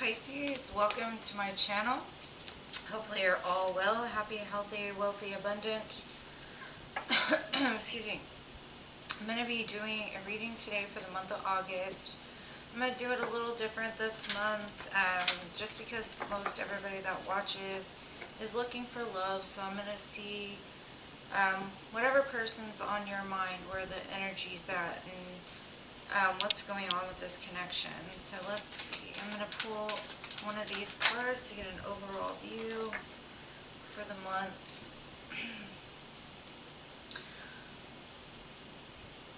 Pisces, welcome to my channel. Hopefully you're all well, happy, healthy, wealthy, abundant. Excuse me. I'm going to be doing a reading today for the month of August. I'm going to do it a little different this month, just because most everybody that watches is looking for love. So I'm going to see whatever person's on your mind, where the energy's at, and what's going on with this connection. So let's see. I'm going to pull one of these cards to get an overall view for the month.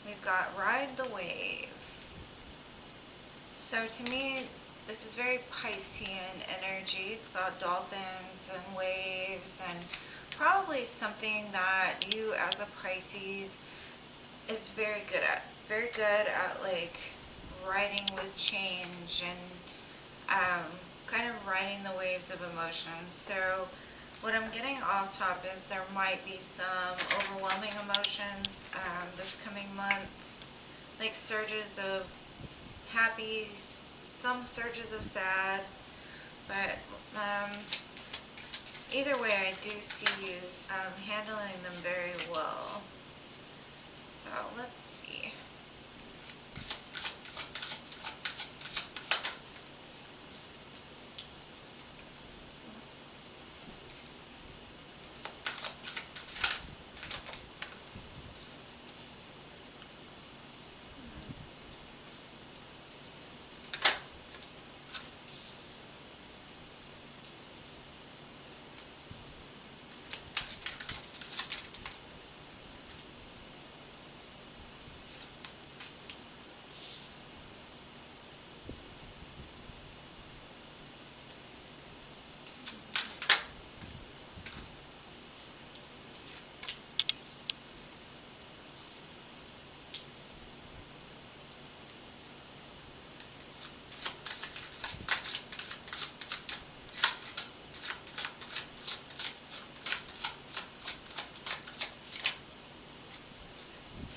We've got Ride the Wave. So to me, this is very Piscean energy. It's got dolphins and waves, and probably something that you as a Pisces is very good at. Very good at like riding with change and kind of riding the waves of emotions. So what I'm getting off top is there might be some overwhelming emotions this coming month, like surges of happy, some surges of sad, but either way I do see you handling them very well. So let's see.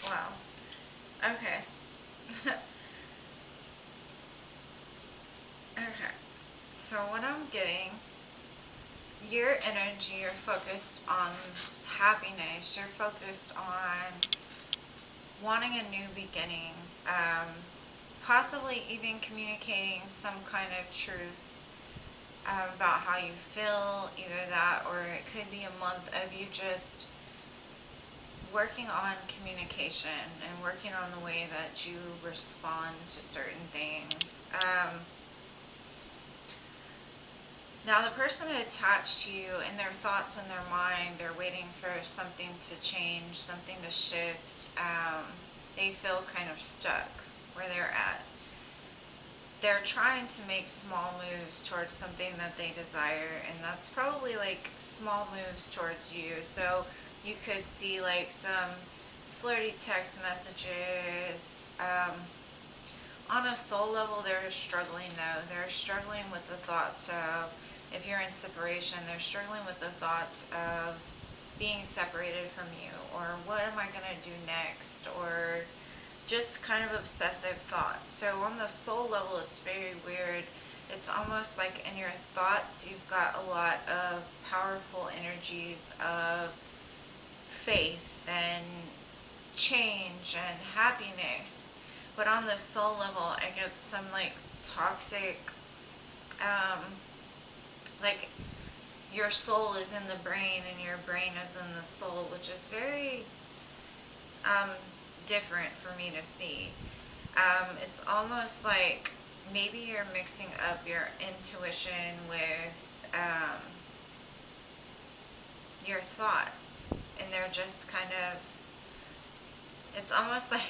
Wow. Okay. Okay. So what I'm getting, your energy, you're focused on happiness. You're focused on wanting a new beginning. Possibly even communicating some kind of truth about how you feel, either that, or it could be a month of you just working on communication and working on the way that you respond to certain things. Now the person attached to you, in their thoughts and their mind, they're waiting for something to change, something to shift. They feel kind of stuck where they're at. They're trying to make small moves towards something that they desire, and that's probably like small moves towards you. So you could see like some flirty text messages. On a soul level, they're struggling though. They're struggling with the thoughts of, if you're in separation, they're struggling with the thoughts of being separated from you, or what am I going to do next, or just kind of obsessive thoughts. So on the soul level, it's very weird. It's almost like in your thoughts, you've got a lot of powerful energies of faith and change and happiness. But on the soul level, I get some like toxic, like your soul is in the brain and your brain is in the soul, which is very different for me to see. It's almost like maybe you're mixing up your intuition with your thoughts, and they're just kind of, it's almost like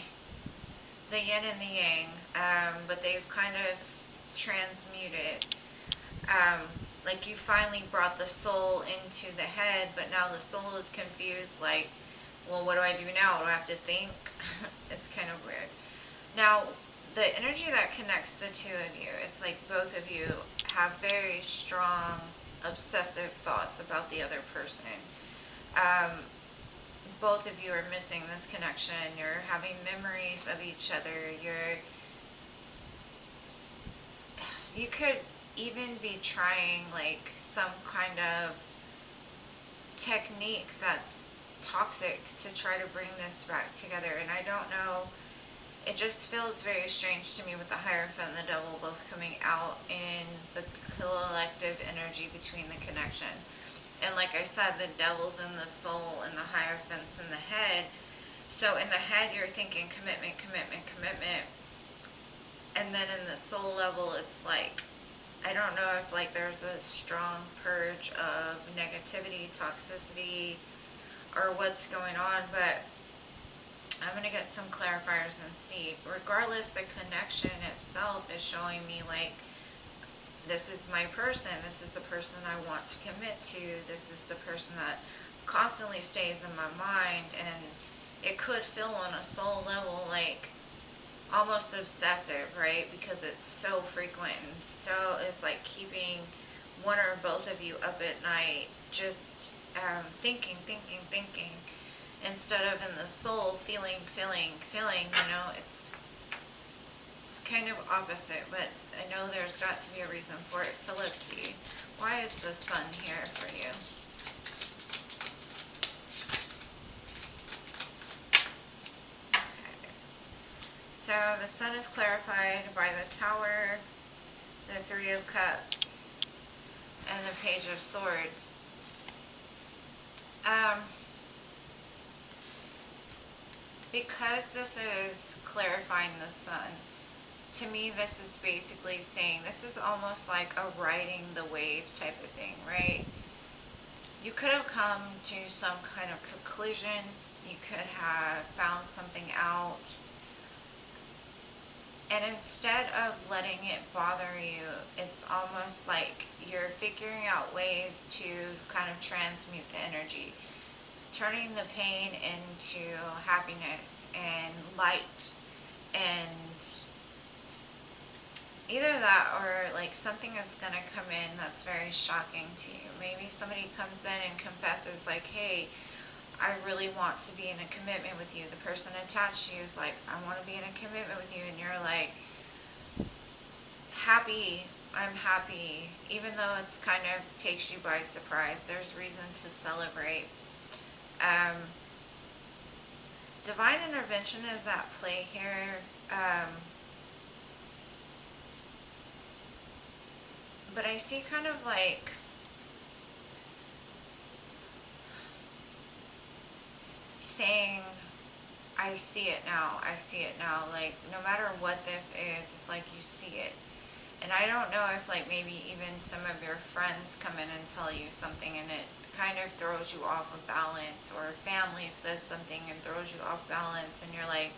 the yin and the yang, but they've kind of transmuted. Like you finally brought the soul into the head, but now the soul is confused, like, well, what do I do now? Do I have to think? It's kind of weird. Now, the energy that connects the two of you, it's like both of you have very strong, obsessive thoughts about the other person. Both of you are missing this connection. You're having memories of each other. You could even be trying like some kind of technique that's toxic to try to bring this back together. And I don't know, it just feels very strange to me with the Hierophant and the Devil both coming out in the collective energy between the connection. And like I said, the Devil's in the soul and the Hierophant's in the head. So in the head, you're thinking commitment, commitment, commitment. And then in the soul level, it's like, I don't know if like there's a strong purge of negativity, toxicity, or what's going on, but I'm going to get some clarifiers and see. Regardless, the connection itself is showing me like, this is my person, this is the person I want to commit to, this is the person that constantly stays in my mind. And it could feel on a soul level like almost obsessive, right? Because it's so frequent, and so it's like keeping one or both of you up at night, just thinking, instead of in the soul feeling, it's kind of opposite, but I know there's got to be a reason for it. So let's see, why is the Sun here for you? So the Sun is clarified by the Tower, the Three of Cups, and the Page of Swords. Because this is clarifying the Sun, to me this is basically saying, this is almost like a riding the wave type of thing, right? You could have come to some kind of conclusion, you could have found something out, and instead of letting it bother you, it's almost like you're figuring out ways to kind of transmute the energy, turning the pain into happiness and light, and either that or like something is going to come in that's very shocking to you. Maybe somebody comes in and confesses like, hey, I really want to be in a commitment with you. The person attached to you is like, I want to be in a commitment with you, and you're like, happy, I'm happy, even though it's kind of takes you by surprise. There's reason to celebrate. Divine intervention is at play here. But I see kind of like saying, I see it now, I see it now. Like, no matter what this is, it's like you see it. And I don't know if like maybe even some of your friends come in and tell you something and it kind of throws you off of balance, or family says something and throws you off balance, and you're like,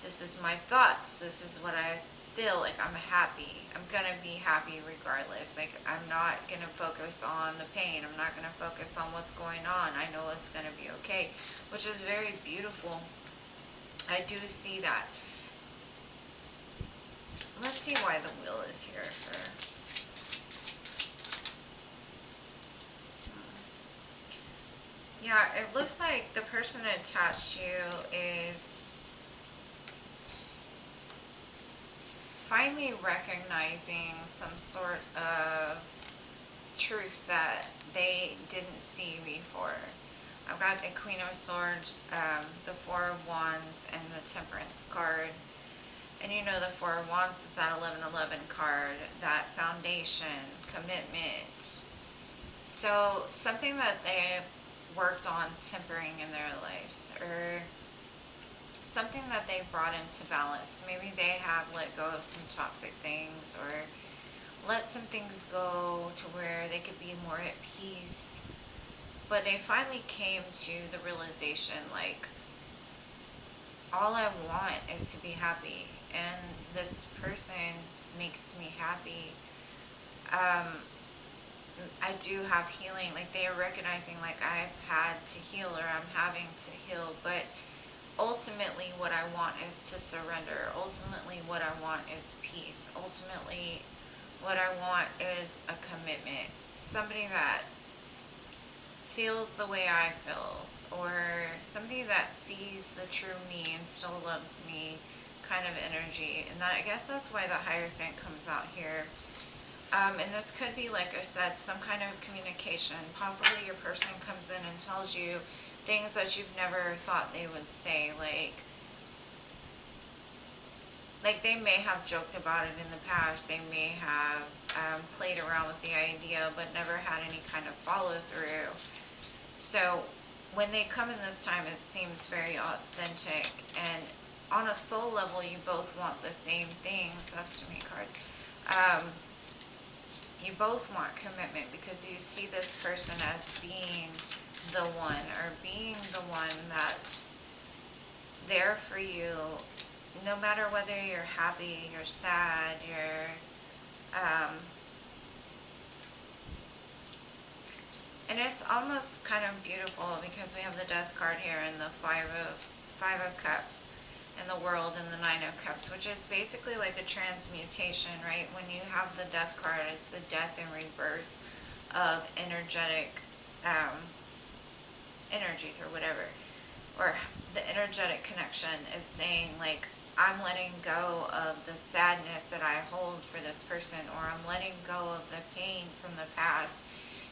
this is my thoughts, this is what I feel, like I'm happy, I'm gonna be happy regardless, like I'm not gonna focus on the pain, I'm not gonna focus on what's going on, I know it's gonna be okay, which is very beautiful. I do see that. Let's see why the Wheel is here for. Yeah, it looks like the person attached to you is finally recognizing some sort of truth that they didn't see before. I've got the Queen of Swords, the Four of Wands, and the Temperance card. And you know the Four of Wands is that 1111 card, that foundation, commitment. So something that they've worked on tempering in their lives, or something that they've brought into balance. Maybe they have let go of some toxic things, or let some things go to where they could be more at peace. But they finally came to the realization, like, all I want is to be happy, and this person makes me happy. I do have healing, like they are recognizing like I've had to heal, or I'm having to heal, but ultimately what I want is to surrender. Ultimately what I want is peace. Ultimately what I want is a commitment. Somebody that feels the way I feel, or somebody that sees the true me and still loves me kind of energy, and that, I guess that's why the Hierophant comes out here. And this could be, like I said, some kind of communication. Possibly your person comes in and tells you things that you've never thought they would say, like they may have joked about it in the past. They may have played around with the idea, but never had any kind of follow through. So when they come in this time, it seems very authentic, and on a soul level, you both want the same things. That's too many cards. You both want commitment because you see this person as being the one, or being the one that's there for you, no matter whether you're happy, you're sad, and it's almost kind of beautiful because we have the Death card here and the Five of Cups and the World and the Nine of Cups, which is basically like a transmutation, right? When you have the Death card, it's the death and rebirth of energetic energies or whatever. Or the energetic connection is saying, like, I'm letting go of the sadness that I hold for this person, or I'm letting go of the pain from the past.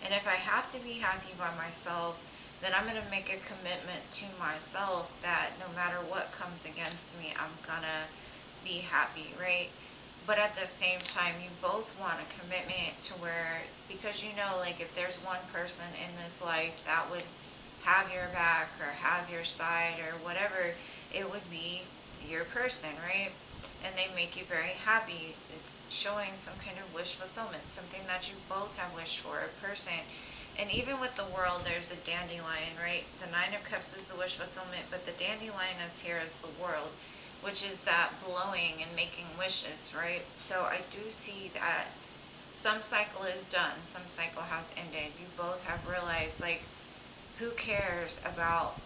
And if I have to be happy by myself, then I'm going to make a commitment to myself that no matter what comes against me, I'm going to be happy, right? But at the same time, you both want a commitment to where, because you know, like, if there's one person in this life that would have your back or have your side or whatever, it would be your person, right? And they make you very happy. It's showing some kind of wish fulfillment, something that you both have wished for, a person. And even with the World, there's a dandelion, right? The Nine of Cups is the wish fulfillment, but the dandelion is here as the World, which is that blowing and making wishes, right? So I do see that some cycle is done, some cycle has ended. You both have realized, like, who cares about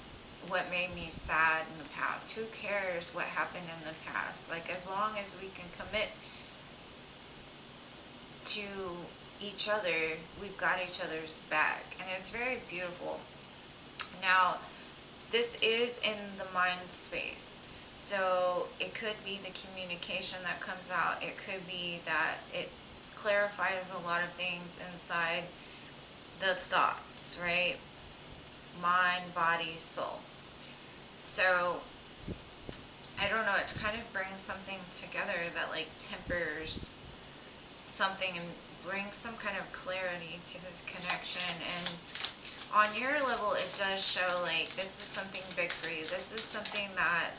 what made me sad in the past? Who cares what happened in the past? Like, as long as we can commit to each other, we've got each other's back. And it's very beautiful. Now, this is in the mind space. So it could be the communication that comes out. It could be that it clarifies a lot of things inside the thoughts, right? Mind, body, soul. So I don't know, it kind of brings something together that, like, tempers something and brings some kind of clarity to this connection. And on your level, it does show, like, this is something big for you. This is something that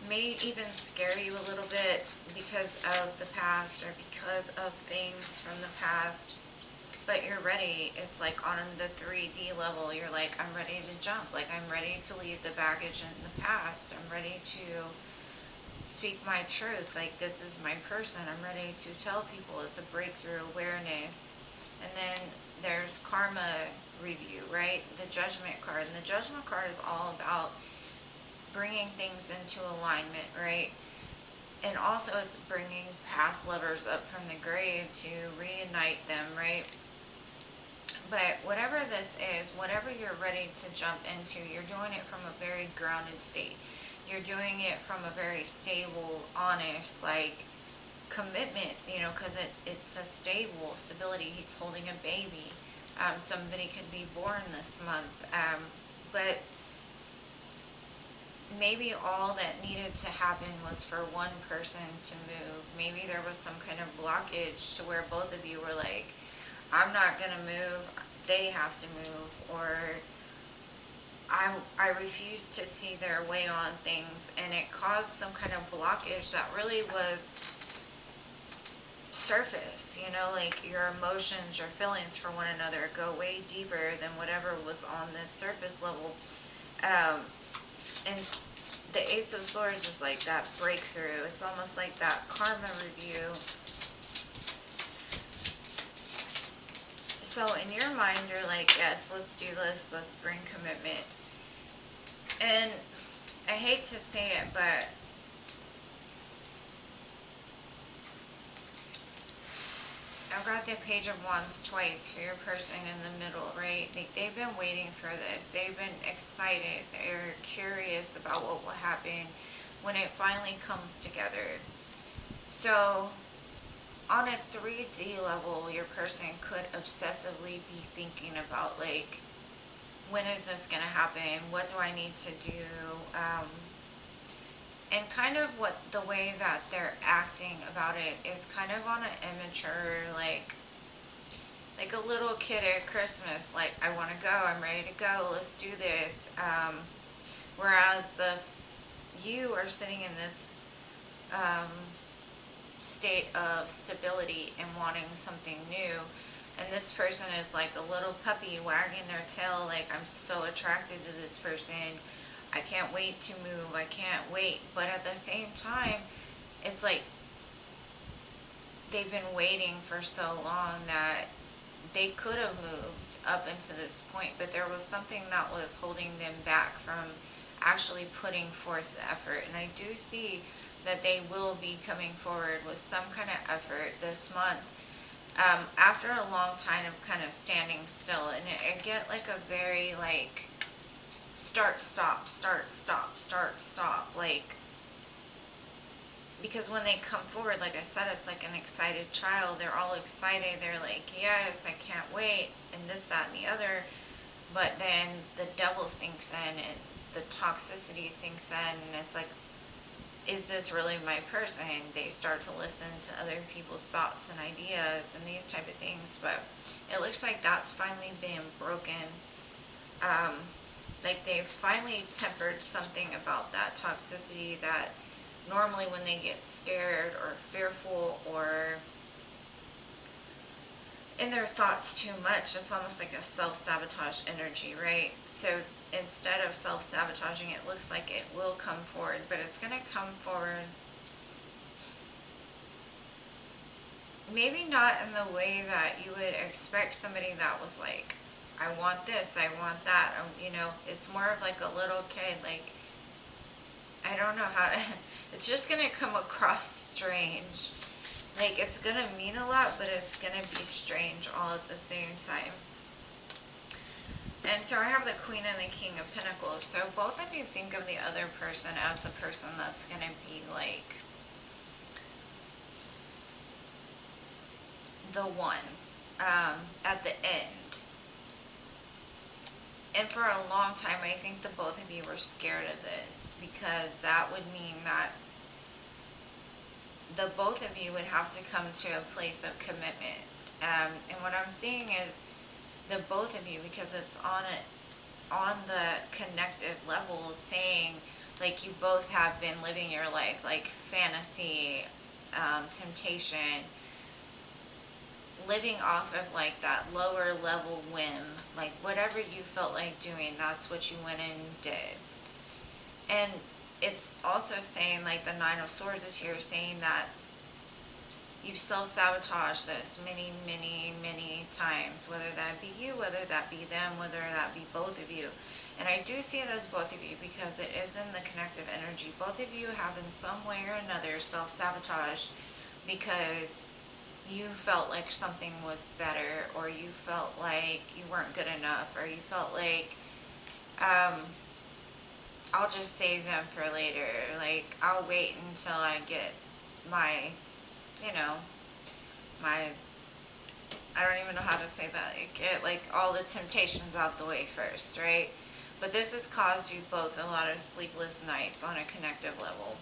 may even scare you a little bit because of the past or because of things from the past. But you're ready. It's like on the 3D level, you're like, I'm ready to jump. Like, I'm ready to leave the baggage in the past. I'm ready to speak my truth. Like, this is my person. I'm ready to tell people. It's a breakthrough awareness. And then there's karma review, right? The Judgment card. And the Judgment card is all about bringing things into alignment, right? And also it's bringing past lovers up from the grave to reunite them, right? But whatever this is, whatever you're ready to jump into, you're doing it from a very grounded state. You're doing it from a very stable, honest, like, commitment, you know, because it's a stable stability. He's holding a baby. Somebody could be born this month. But maybe all that needed to happen was for one person to move. Maybe there was some kind of blockage to where both of you were like, I'm not going to move, they have to move, or I refuse to see their way on things, and it caused some kind of blockage that really was surface, you know, like your emotions, your feelings for one another go way deeper than whatever was on this surface level. And the Ace of Swords is like that breakthrough. It's almost like that karma review. So in your mind, you're like, yes, let's do this. Let's bring commitment. And I hate to say it, but I've got the Page of Wands twice for your person in the middle, right? They've been waiting for this. They've been excited. They're curious about what will happen. when it finally comes together. So on a 3D level, your person could obsessively be thinking about, like, when is this going to happen? What do I need to do? And kind of what the way that they're acting about it is kind of on an immature, like a little kid at Christmas, like, I want to go, I'm ready to go, let's do this. Whereas you are sitting in this um, state of stability and wanting something new, and this person is like a little puppy wagging their tail, like, I'm so attracted to this person, I can't wait to move, I can't wait. But at the same time, it's like they've been waiting for so long that they could have moved up into this point, but there was something that was holding them back from actually putting forth the effort. And I do see that they will be coming forward with some kind of effort this month, after a long time of kind of standing still. And I get like a very like start, stop, start, stop, start, stop, like, because when they come forward, like I said, it's like an excited child. They're all excited. They're like, yes, I can't wait, and this, that, and the other. But then the devil sinks in, and the toxicity sinks in, and it's like, is this really my person? They start to listen to other people's thoughts and ideas and these type of things. But it looks like that's finally been broken. Like they've finally tempered something about that toxicity that normally when they get scared or fearful or in their thoughts too much, it's almost like a self-sabotage energy, right? So instead of self-sabotaging, it looks like it will come forward, but it's going to come forward maybe not in the way that you would expect somebody that was like, I want this, I want that, it's more of like a little kid, like, I don't know how to, it's just going to come across strange. Like, it's going to mean a lot, but it's going to be strange all at the same time. And so I have the Queen and the King of Pentacles. So both of you think of the other person as the person that's going to be like the one at the end. And for a long time, I think the both of you were scared of this, because that would mean that the both of you would have to come to a place of commitment. And what I'm seeing is the both of you, because it's on the connective level, saying like you both have been living your life like fantasy, temptation, living off of like that lower level whim, like whatever you felt like doing, that's what you went and did. And it's also saying, like, the Nine of Swords is here, saying that you've self-sabotaged this many, many, many times, whether that be you, whether that be them, whether that be both of you. And I do see it as both of you, because it is in the connective energy. Both of you have in some way or another self-sabotage because you felt like something was better, or you felt like you weren't good enough, or you felt like, I'll just save them for later. Like, I'll wait until I get my, my, I don't even know how to say that. Get like all the temptations out the way first, right? But this has caused you both a lot of sleepless nights on a connective level.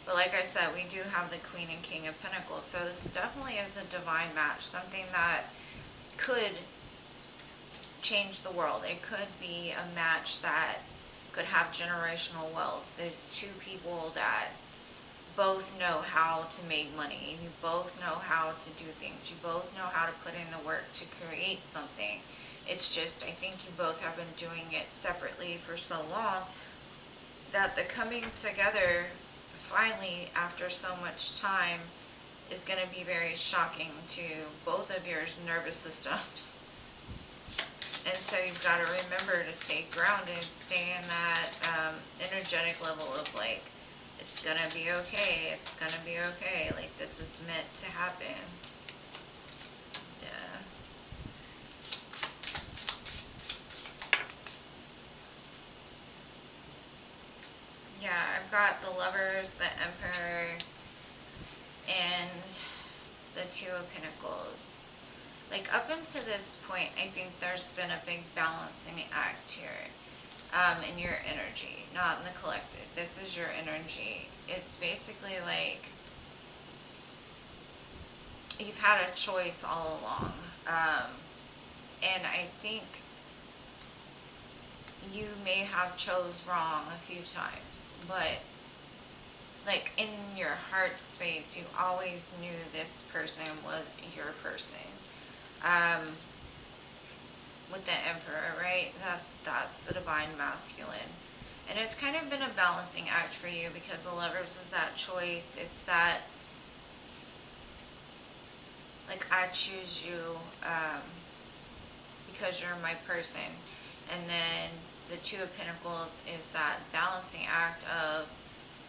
But like I said, we do have the Queen and King of Pentacles. So this definitely is a divine match, something that could change the world. It could be a match that could have generational wealth. There's two people that both know how to make money. You both know how to do things. You both know how to put in the work to create something. It's just, I think you both have been doing it separately for so long that the coming together finally after so much time is going to be very shocking to both of your nervous systems. And so you've got to remember to stay grounded, stay in that energetic level of like, it's going to be okay, it's going to be okay, like this is meant to happen. Yeah. Yeah, I've got the Lovers, the Emperor, and the Two of Pentacles. Like, up until this point, I think there's been a big balancing act here. In your energy, not in the collective. This is your energy. It's basically like you've had a choice all along. And I think you may have chose wrong a few times, but like in your heart space, you always knew this person was your person. With the Emperor, right? That's the divine masculine. And it's kind of been a balancing act for you because the Lovers is that choice. It's that, like, I choose you because you're my person. And then the Two of Pentacles is that balancing act of,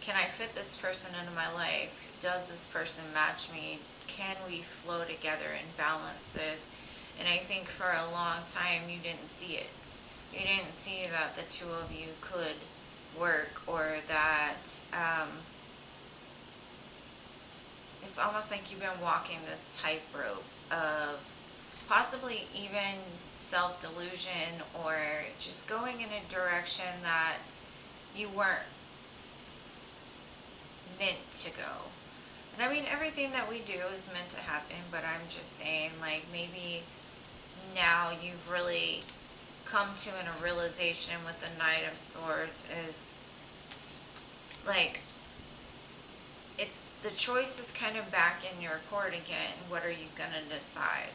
can I fit this person into my life? Does this person match me? Can we flow together and balance this? And I think for a long time you didn't see it. You didn't see that the two of you could work, or that it's almost like you've been walking this tightrope of possibly even self-delusion, or just going in a direction that you weren't meant to go. And I mean, everything that we do is meant to happen, but I'm just saying, like, maybe now you've really come to a realization with the Knight of Swords is like, it's the choice is kind of back in your court again. What are you going to decide?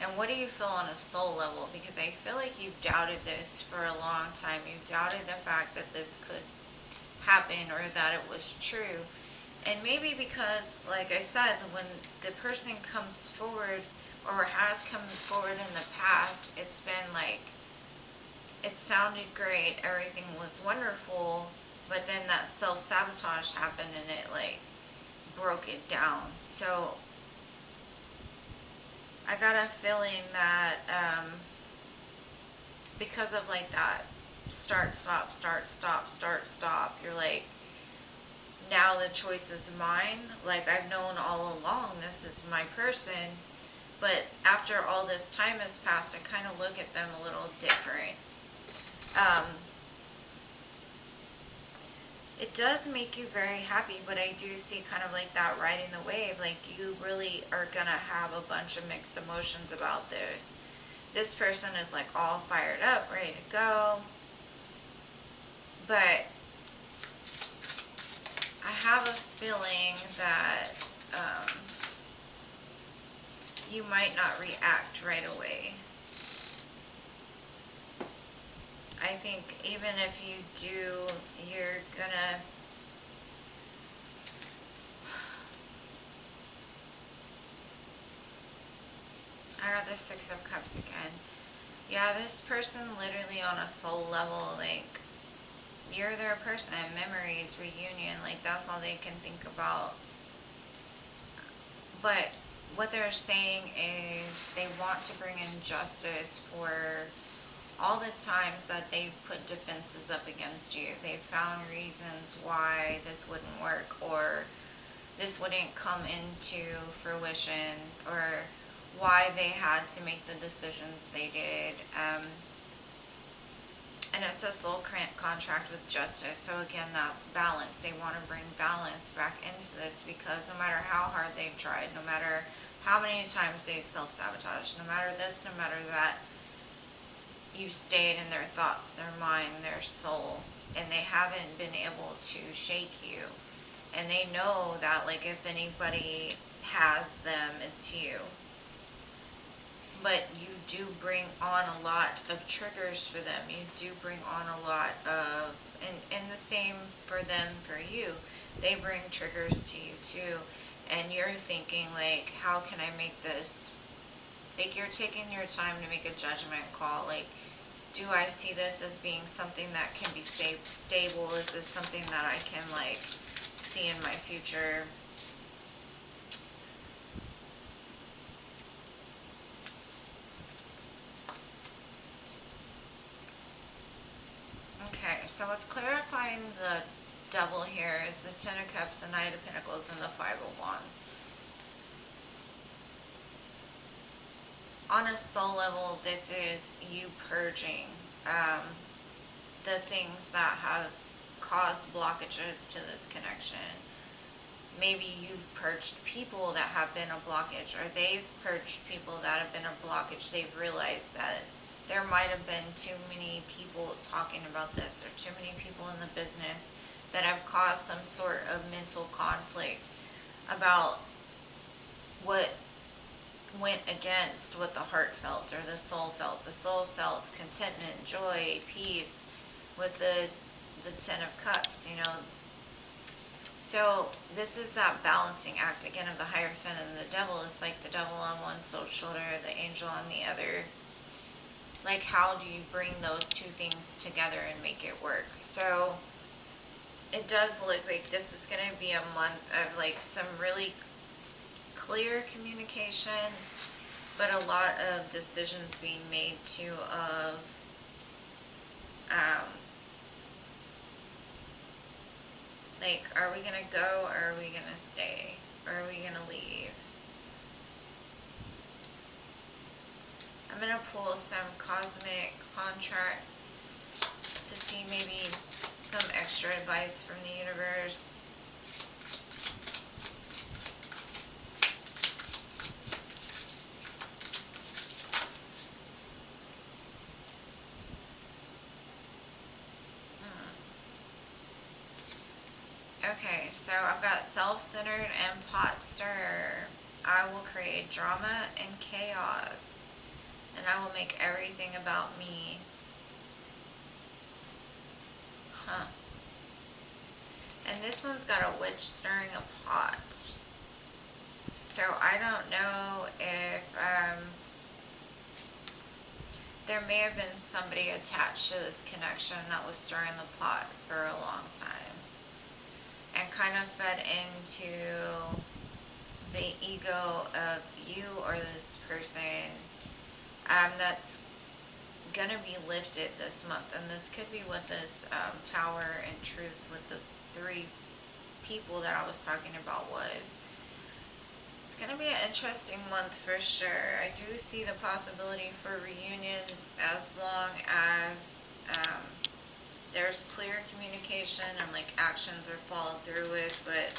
And what do you feel on a soul level? Because I feel like you've doubted this for a long time. You doubted the fact that this could happen or that it was true. And maybe because, like I said, when the person comes forward or has come forward in the past, it's been like, it sounded great, everything was wonderful, but then that self-sabotage happened and it like broke it down. So I got a feeling that because of like that start, stop, start, stop, start, stop, you're like, now the choice is mine. Like, I've known all along this is my person, but after all this time has passed, I kind of look at them a little different. It does make you very happy, but I do see kind of like that riding the wave. Like, you really are gonna have a bunch of mixed emotions about this. This person is like all fired up, ready to go, but I have a feeling that you might not react right away. I think even if you do, you're gonna I got the Six of Cups again. Yeah, this person literally on a soul level, like, you're their person. Memories, reunion, like, that's all they can think about. But what they're saying is they want to bring in justice for all the times that they've put defenses up against you. They've found reasons why this wouldn't work, or this wouldn't come into fruition, or why they had to make the decisions they did. And it's a soul contract with justice. So again, that's balance. They want to bring balance back into this, because no matter how hard they've tried, no matter how many times they've self-sabotaged, no matter this, no matter that, you've stayed in their thoughts, their mind, their soul, and they haven't been able to shake you. And they know that, like, if anybody has them, it's you. But you do bring on a lot of triggers for them. You do bring on a lot of, and the same for them, for you. They bring triggers to you too. And you're thinking, like, how can I make this? Like, you're taking your time to make a judgment call. Like, do I see this as being something that can be stable? Is this something that I can, like, see in my future? Okay, so it's clarifying Devil here is the Ten of Cups, the Knight of Pentacles, and the Five of Wands. On a soul level, this is you purging the things that have caused blockages to this connection. Maybe you've purged people that have been a blockage, or they've purged people that have been a blockage. They've realized that there might have been too many people talking about this, or too many people in the business that have caused some sort of mental conflict about what went against what the heart felt or the soul felt. The soul felt contentment, joy, peace with the Ten of Cups, you know. So this is that balancing act again of the Hierophant and the Devil. It's like the devil on one shoulder, the angel on the other. Like, how do you bring those two things together and make it work? So it does look like this is going to be a month of like some really clear communication, but a lot of decisions being made too of like, are we gonna go, or are we gonna stay, or are we gonna leave? I'm gonna pull some cosmic contracts to see maybe some extra advice from the universe. Okay, so I've got self-centered and pot stirrer. I will create drama and chaos, and I will make everything about me. Huh. And this one's got a witch stirring a pot. So I don't know if there may have been somebody attached to this connection that was stirring the pot for a long time and kind of fed into the ego of you or this person that's going to be lifted this month. And this could be what this Tower and Truth with the three people that I was talking about was. It's going to be an interesting month for sure. I do see the possibility for reunions as long as there's clear communication and like actions are followed through with, but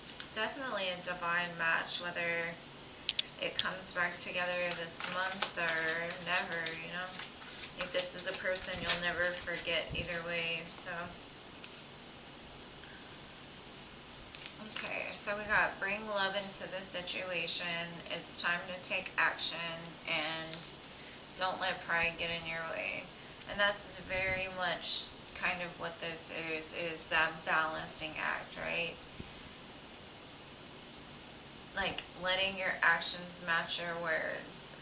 it's definitely a divine match, whether it comes back together this month or never, you know. If this is a person you'll never forget either way, so. Okay, so we got bring love into the situation. It's time to take action and don't let pride get in your way. And that's very much kind of what this is that balancing act, right? Like letting your actions match your words.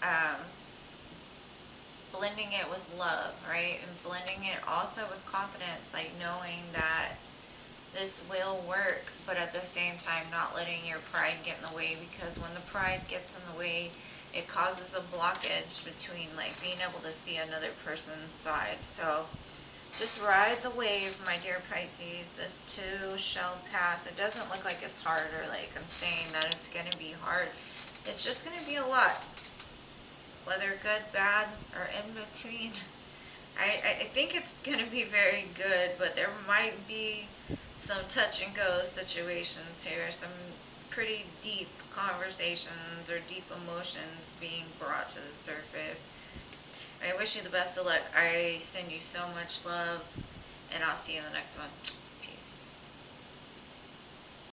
Blending it with love, right? And blending it also with confidence, like knowing that this will work, but at the same time not letting your pride get in the way, because when the pride gets in the way, it causes a blockage between like being able to see another person's side. So just ride the wave, my dear Pisces. This too shall pass. It doesn't look like it's hard, or like I'm saying that it's going to be hard. It's just going to be a lot, whether good, bad, or in between. I think it's going to be very good, but there might be some touch and go situations here, some pretty deep conversations or deep emotions being brought to the surface. I wish you the best of luck. I send you so much love, and I'll see you in the next one.